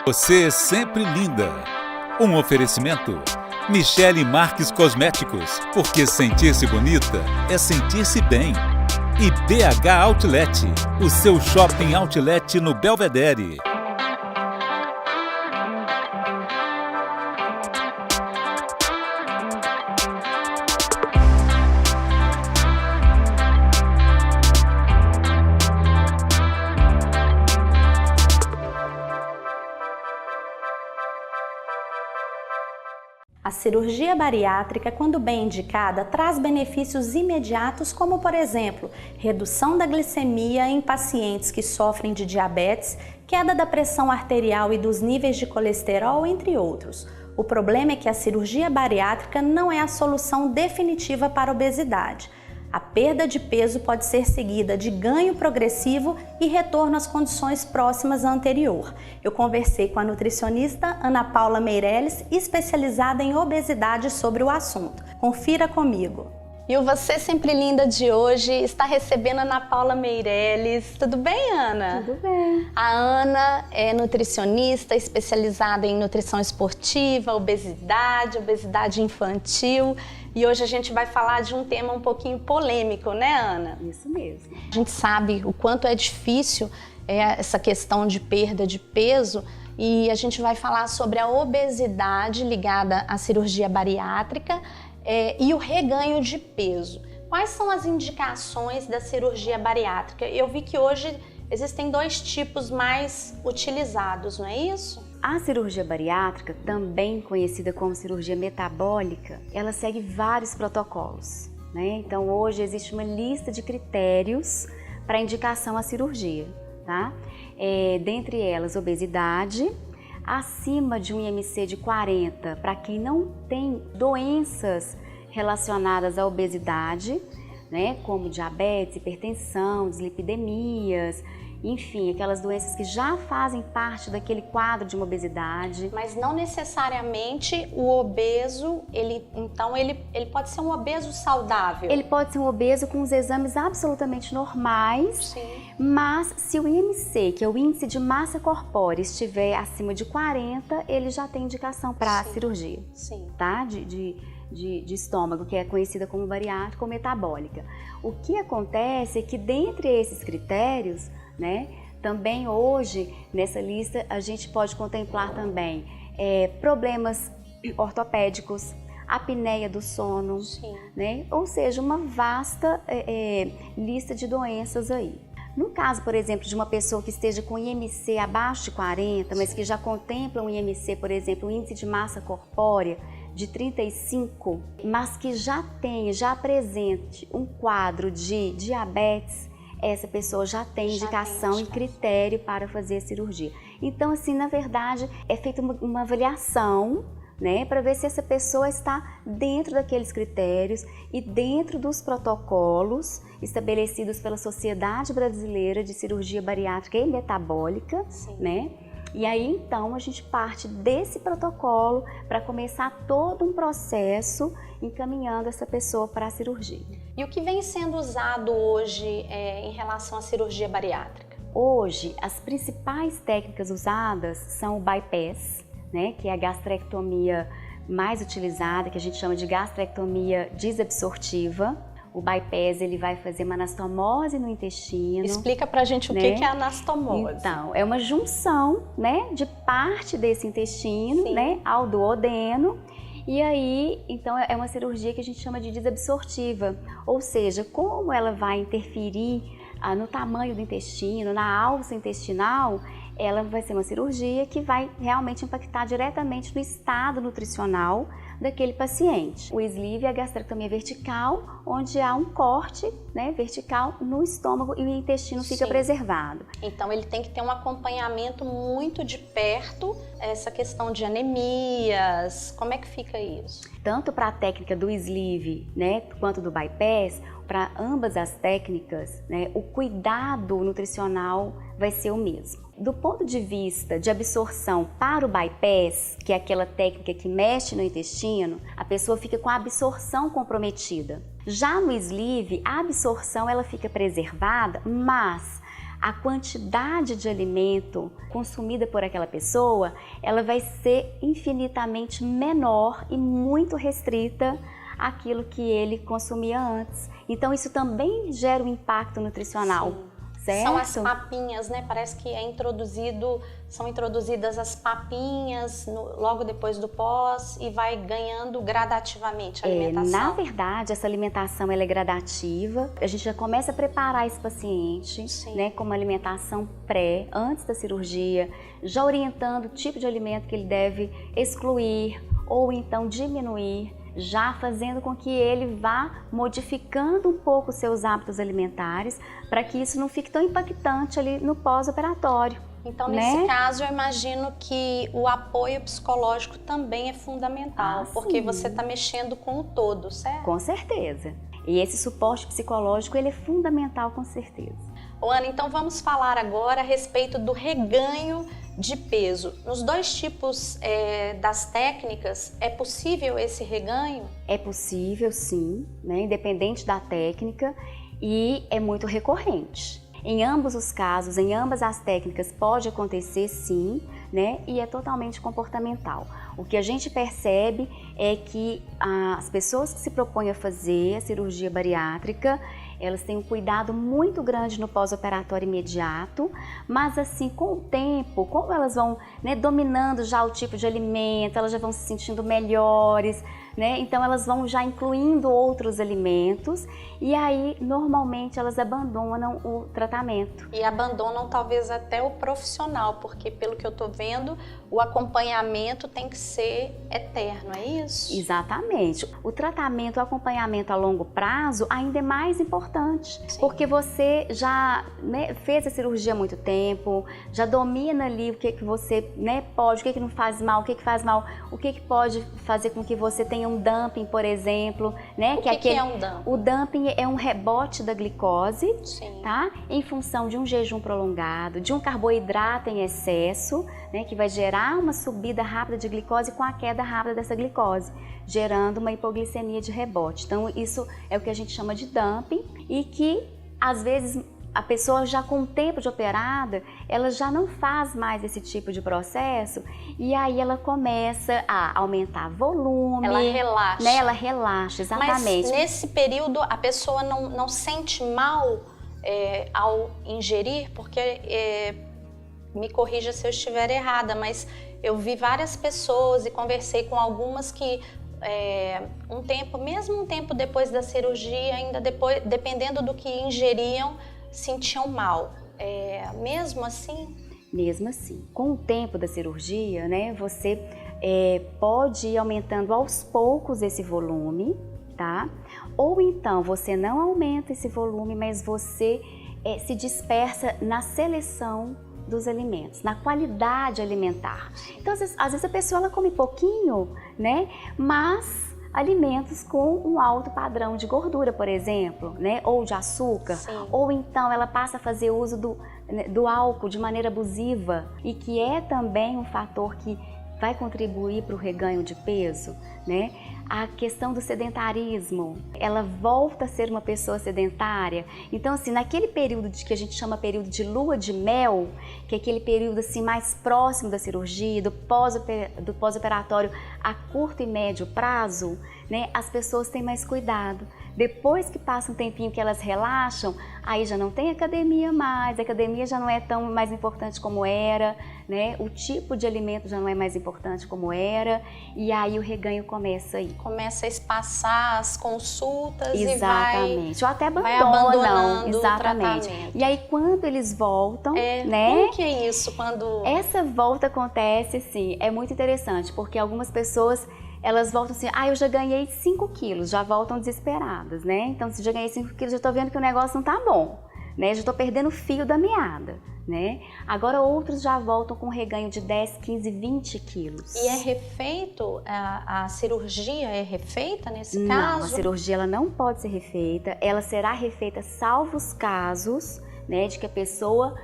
Você é sempre linda. Um oferecimento Michele Marques Cosméticos, porque sentir-se bonita é sentir-se bem. E BH Outlet, o seu shopping outlet no Belvedere. A cirurgia bariátrica, quando bem indicada, traz benefícios imediatos como, por exemplo, redução da glicemia em pacientes que sofrem de diabetes, queda da pressão arterial e dos níveis de colesterol, entre outros. O problema é que a cirurgia bariátrica não é a solução definitiva para a obesidade. A perda de peso pode ser seguida de ganho progressivo e retorno às condições próximas à anterior. Eu conversei com a nutricionista Ana Paula Meirelles, especializada em obesidade, sobre o assunto. Confira comigo. E o Você Sempre Linda de hoje está recebendo a Ana Paula Meirelles. Tudo bem, Ana? Tudo bem. A Ana é nutricionista especializada em nutrição esportiva, obesidade infantil. E hoje a gente vai falar de um tema um pouquinho polêmico, né, Ana? Isso mesmo. A gente sabe o quanto é difícil essa questão de perda de peso e a gente vai falar sobre a obesidade ligada à cirurgia bariátrica e o reganho de peso. Quais são as indicações da cirurgia bariátrica? Eu vi que hoje existem dois tipos mais utilizados, não é isso? A cirurgia bariátrica, também conhecida como cirurgia metabólica, ela segue vários protocolos, né? Então hoje existe uma lista de critérios para indicação à cirurgia, tá? Dentre elas, obesidade, acima de um IMC de 40, para quem não tem doenças relacionadas à obesidade, né? Como diabetes, hipertensão, dislipidemias, enfim, aquelas doenças que já fazem parte daquele quadro de uma obesidade. Mas não necessariamente o obeso, ele pode ser um obeso saudável. Ele pode ser um obeso com os exames absolutamente normais, sim, mas se o IMC, que é o índice de massa corpórea, estiver acima de 40, ele já tem indicação para a cirurgia, sim, tá? De estômago, que é conhecida como bariátrica ou metabólica. O que acontece é que dentre esses critérios, né, também hoje nessa lista a gente pode contemplar também problemas ortopédicos, apneia do sono, né, ou seja, uma vasta lista de doenças aí. No caso, por exemplo, de uma pessoa que esteja com IMC abaixo de 40, mas que já contempla um IMC, por exemplo, um índice de massa corpórea de 35, mas que já apresente um quadro de diabetes, essa pessoa já tem indicação e critério para fazer a cirurgia. Então, assim, na verdade, é feita uma avaliação, né, para ver se essa pessoa está dentro daqueles critérios e dentro dos protocolos estabelecidos pela Sociedade Brasileira de Cirurgia Bariátrica e Metabólica, né? E aí, então, a gente parte desse protocolo para começar todo um processo encaminhando essa pessoa para a cirurgia. E o que vem sendo usado hoje em relação à cirurgia bariátrica? Hoje, as principais técnicas usadas são o bypass, né, que é a gastrectomia mais utilizada, que a gente chama de gastrectomia desabsortiva. O bypass, ele vai fazer uma anastomose no intestino. Explica pra gente o que é anastomose. Então, é uma junção, né, de parte desse intestino, né, ao duodeno. E aí, então, é uma cirurgia que a gente chama de desabsortiva. Ou seja, como ela vai interferir no tamanho do intestino, na alça intestinal, ela vai ser uma cirurgia que vai realmente impactar diretamente no estado nutricional daquele paciente. O sleeve é a gastrectomia vertical, onde há um corte, né, vertical no estômago e o intestino fica preservado. Então ele tem que ter um acompanhamento muito de perto, essa questão de anemias, como é que fica isso? Tanto para a técnica do sleeve, né, quanto do bypass, para ambas as técnicas, né, o cuidado nutricional vai ser o mesmo. Do ponto de vista de absorção para o bypass, que é aquela técnica que mexe no intestino, a pessoa fica com a absorção comprometida. Já no sleeve, a absorção ela fica preservada, mas a quantidade de alimento consumida por aquela pessoa, ela vai ser infinitamente menor e muito restrita àquilo que ele consumia antes. Então isso também gera um impacto nutricional. Sim. Certo? São as papinhas, né? Parece que são introduzidas as papinhas logo depois do pós e vai ganhando gradativamente a alimentação. Na verdade, essa alimentação ela é gradativa. A gente já começa a preparar esse paciente, né, com uma alimentação antes da cirurgia, já orientando o tipo de alimento que ele deve excluir ou então diminuir, já fazendo com que ele vá modificando um pouco os seus hábitos alimentares para que isso não fique tão impactante ali no pós-operatório. Então, nesse caso, eu imagino que o apoio psicológico também é fundamental, porque você está mexendo com o todo, certo? Com certeza. E esse suporte psicológico, ele é fundamental, com certeza. Ana, então vamos falar agora a respeito do reganho de peso. Nos dois tipos das técnicas, é possível esse reganho? É possível, sim, né? Independente da técnica, e é muito recorrente. Em ambos os casos, em ambas as técnicas, pode acontecer sim, né? E é totalmente comportamental. O que a gente percebe é que as pessoas que se propõem a fazer a cirurgia bariátrica, elas têm um cuidado muito grande no pós-operatório imediato, mas assim, com o tempo, como elas vão, né, dominando já o tipo de alimento, elas já vão se sentindo melhores, né? Então elas vão já incluindo outros alimentos e aí normalmente elas abandonam o tratamento. E abandonam talvez até o profissional, porque pelo que eu tô vendo, o acompanhamento tem que ser eterno, é isso? Exatamente. O tratamento, o acompanhamento a longo prazo ainda é mais importante, porque você já, né, fez a cirurgia há muito tempo, já domina ali o que você, né, pode, o que não faz mal, o que faz mal, o que pode fazer com que você tenha um dumping, por exemplo, né? O que é um dumping? O dumping é um rebote da glicose, tá? Em função de um jejum prolongado, de um carboidrato em excesso, né? Que vai gerar uma subida rápida de glicose com a queda rápida dessa glicose, gerando uma hipoglicemia de rebote. Então isso é o que a gente chama de dumping e que às vezes a pessoa já com o tempo de operada, ela já não faz mais esse tipo de processo e aí ela começa a aumentar volume. Ela relaxa. Né? Ela relaxa, exatamente. Mas nesse período a pessoa não sente mal ao ingerir? Porque, me corrija se eu estiver errada, mas eu vi várias pessoas e conversei com algumas que mesmo um tempo depois da cirurgia, ainda depois, dependendo do que ingeriam, sentiam mal. Mesmo assim? Mesmo assim. Com o tempo da cirurgia, né, você pode ir aumentando aos poucos esse volume, tá? Ou então você não aumenta esse volume, mas você se dispersa na seleção dos alimentos, na qualidade alimentar. Então, às vezes a pessoa ela come pouquinho, né, mas alimentos com um alto padrão de gordura, por exemplo, né? Ou de açúcar, ou então ela passa a fazer uso do álcool de maneira abusiva e que é também um fator que vai contribuir para o reganho de peso, né? A questão do sedentarismo, ela volta a ser uma pessoa sedentária. Então, assim, naquele período que a gente chama período de lua de mel, que é aquele período assim mais próximo da cirurgia, do pós-operatório a curto e médio prazo, né, as pessoas têm mais cuidado. Depois que passa um tempinho que elas relaxam, aí já não tem academia mais, a academia já não é tão mais importante como era, né? O tipo de alimento já não é mais importante como era, e aí o reganho começa aí. Começa a espaçar as consultas. Exatamente. E ou até vai abandonando exatamente. o tratamento. E aí quando eles voltam, né? Como que é isso? Essa volta acontece, assim, é muito interessante, porque algumas pessoas elas voltam assim, eu já ganhei 5 quilos, já voltam desesperadas, né? Então, se já ganhei 5 quilos, já tô vendo que o negócio não tá bom, né? Já tô perdendo o fio da meada, né? Agora, outros já voltam com reganho de 10, 15, 20 quilos. E é refeito? A cirurgia é refeita nesse caso? Não, a cirurgia ela não pode ser refeita, ela será refeita salvo os casos, né, de que a pessoa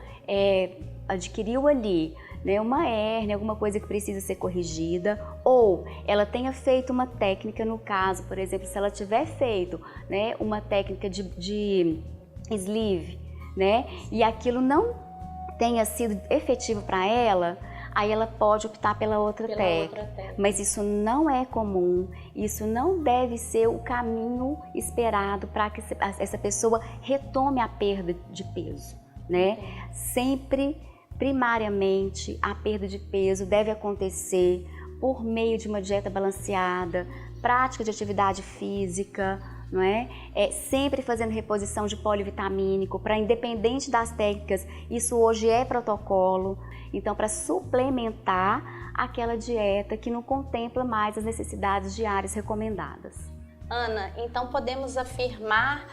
adquiriu ali, né, uma hérnia, alguma coisa que precisa ser corrigida, ou ela tenha feito uma técnica, no caso, por exemplo, se ela tiver feito, né, uma técnica de sleeve, né? E aquilo não tenha sido efetivo para ela, aí ela pode optar pela outra técnica. Mas isso não é comum, isso não deve ser o caminho esperado para que essa pessoa retome a perda de peso, né? Sempre, primariamente, a perda de peso deve acontecer por meio de uma dieta balanceada, prática de atividade física, não é? Sempre fazendo reposição de polivitamínico, para independente das técnicas, isso hoje é protocolo. Então, para suplementar aquela dieta que não contempla mais as necessidades diárias recomendadas. Ana, então podemos afirmar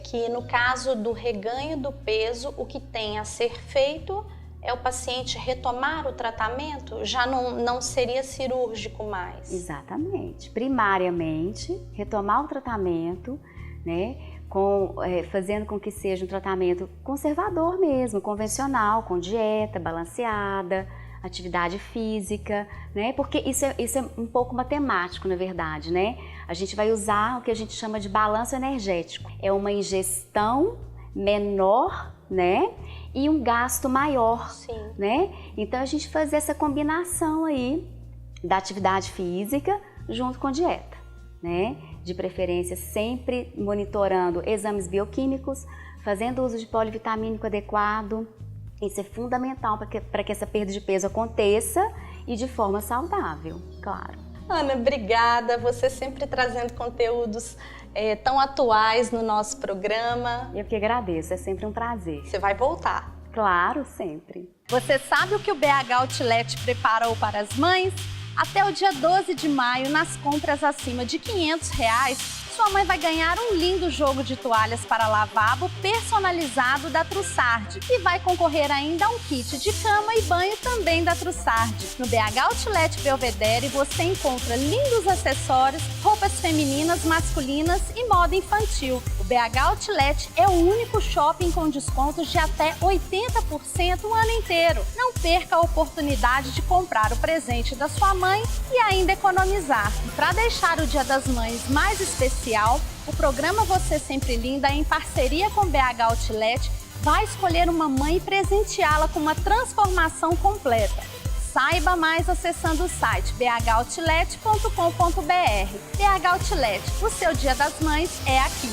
que no caso do reganho do peso, o que tem a ser feito é o paciente retomar o tratamento? Já não seria cirúrgico mais? Exatamente. Primariamente, retomar o tratamento, né? Fazendo com que seja um tratamento conservador mesmo, convencional, com dieta balanceada, atividade física, né? Porque isso é um pouco matemático, na verdade, né? A gente vai usar o que a gente chama de balanço energético. É uma ingestão menor, né? E um gasto maior, sim, né? Então a gente faz essa combinação aí da atividade física junto com dieta, né? De preferência sempre monitorando exames bioquímicos, fazendo uso de polivitamínico adequado. Isso é fundamental para que essa perda de peso aconteça e de forma saudável, claro. Ana, obrigada. Você sempre trazendo conteúdos tão atuais no nosso programa. Eu que agradeço, é sempre um prazer. Você vai voltar? Claro, sempre. Você sabe o que o BH Outlet preparou para as mães? Até o dia 12 de maio, nas compras acima de R$500, sua mãe vai ganhar um lindo jogo de toalhas para lavabo personalizado da Trussardi e vai concorrer ainda a um kit de cama e banho também da Trussardi. No BH Outlet Belvedere você encontra lindos acessórios, roupas femininas, masculinas e moda infantil. O BH Outlet é o único shopping com descontos de até 80% o ano inteiro. Não perca a oportunidade de comprar o presente da sua mãe e ainda economizar. E para deixar o Dia das Mães mais especial, o programa Você Sempre Linda, em parceria com o BH Outlet, vai escolher uma mãe e presenteá-la com uma transformação completa. Saiba mais acessando o site bhoutlet.com.br. BH Outlet, o seu Dia das Mães é aqui.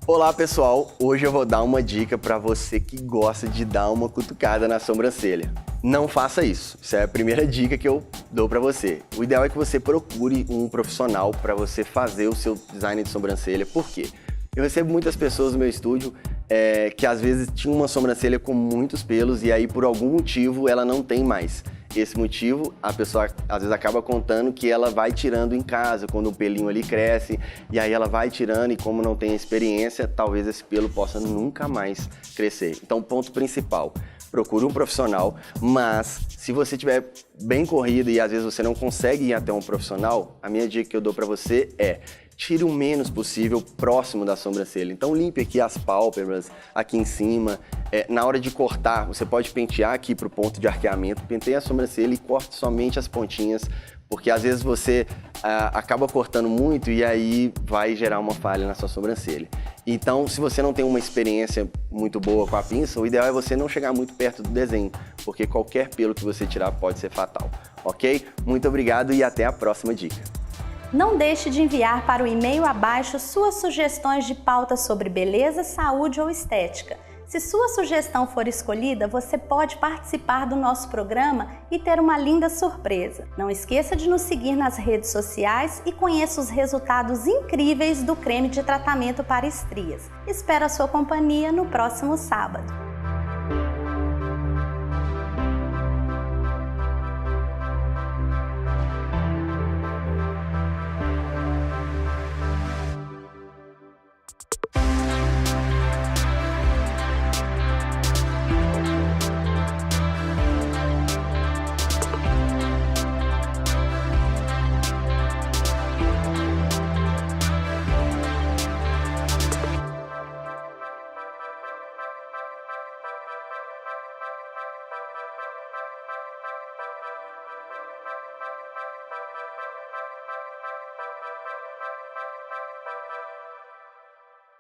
Olá pessoal, hoje eu vou dar uma dica para você que gosta de dar uma cutucada na sobrancelha. Não faça isso, é a primeira dica que eu dou para você. O ideal é que você procure um profissional para você fazer o seu design de sobrancelha. Por quê? Eu recebo muitas pessoas no meu estúdio que às vezes tinham uma sobrancelha com muitos pelos e aí por algum motivo ela não tem mais. Esse motivo, a pessoa às vezes acaba contando que ela vai tirando em casa, quando o pelinho ali cresce, e aí ela vai tirando e como não tem experiência, talvez esse pelo possa nunca mais crescer. Então, ponto principal, procure um profissional, mas se você estiver bem corrido e às vezes você não consegue ir até um profissional, a minha dica que eu dou para você é: tire o menos possível próximo da sobrancelha. Então limpe aqui as pálpebras, aqui em cima. Na hora de cortar, você pode pentear aqui para o ponto de arqueamento, penteie a sobrancelha e corte somente as pontinhas, porque às vezes você acaba cortando muito e aí vai gerar uma falha na sua sobrancelha. Então, se você não tem uma experiência muito boa com a pinça, o ideal é você não chegar muito perto do desenho, porque qualquer pelo que você tirar pode ser fatal, ok? Muito obrigado e até a próxima dica. Não deixe de enviar para o e-mail abaixo suas sugestões de pautas sobre beleza, saúde ou estética. Se sua sugestão for escolhida, você pode participar do nosso programa e ter uma linda surpresa. Não esqueça de nos seguir nas redes sociais e conheça os resultados incríveis do creme de tratamento para estrias. Espero a sua companhia no próximo sábado.